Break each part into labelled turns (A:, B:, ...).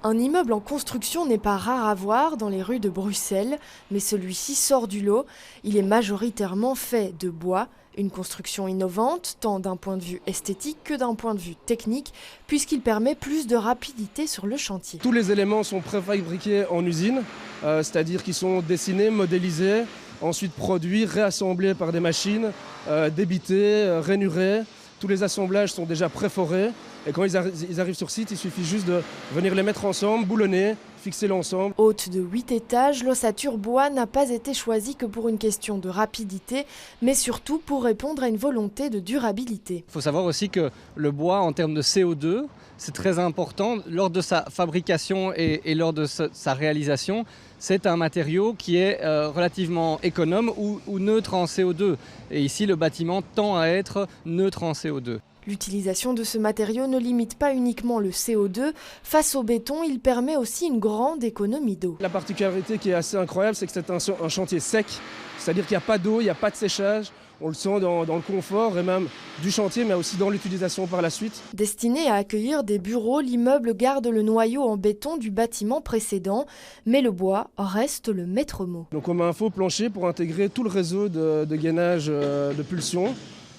A: Un immeuble en construction n'est pas rare à voir dans les rues de Bruxelles, mais celui-ci sort du lot. Il est majoritairement fait de bois, une construction innovante, tant d'un point de vue esthétique que d'un point de vue technique, puisqu'il permet plus de rapidité sur le chantier.
B: Tous les éléments sont préfabriqués en usine, c'est-à-dire qu'ils sont dessinés, modélisés, ensuite produits, réassemblés par des machines, débités, rainurés. Tous les assemblages sont déjà préforés et quand ils arrivent sur site, il suffit juste de venir les mettre ensemble, boulonner, fixer l'ensemble.
A: Haute de 8 étages, l'ossature bois n'a pas été choisie que pour une question de rapidité, mais surtout pour répondre à une volonté de durabilité.
C: Il faut savoir aussi que le bois, en termes de CO2, c'est très important. Lors de sa fabrication et lors de sa réalisation, c'est un matériau qui est relativement économe ou neutre en CO2. Et ici, le bâtiment tend à être neutre en CO2.
A: L'utilisation de ce matériau ne limite pas uniquement le CO2. Face au béton, il permet aussi une grande économie d'eau.
B: La particularité qui est assez incroyable, c'est que c'est un chantier sec, c'est-à-dire qu'il n'y a pas d'eau, il n'y a pas de séchage. On le sent dans le confort et même du chantier, mais aussi dans l'utilisation par la suite.
A: Destiné à accueillir des bureaux, l'immeuble garde le noyau en béton du bâtiment précédent, mais le bois reste le maître mot.
B: Donc on met un faux plancher pour intégrer tout le réseau de gainage de pulsion.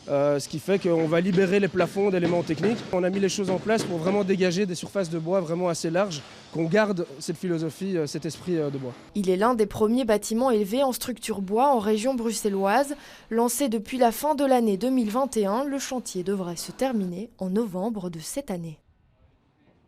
B: Ce qui fait qu'on va libérer les plafonds d'éléments techniques. On a mis les choses en place pour vraiment dégager des surfaces de bois vraiment assez larges, qu'on garde cette philosophie, cet esprit de bois.
A: Il est l'un des premiers bâtiments élevés en structure bois en région bruxelloise. Lancé depuis la fin de l'année 2021, le chantier devrait se terminer en novembre de cette année.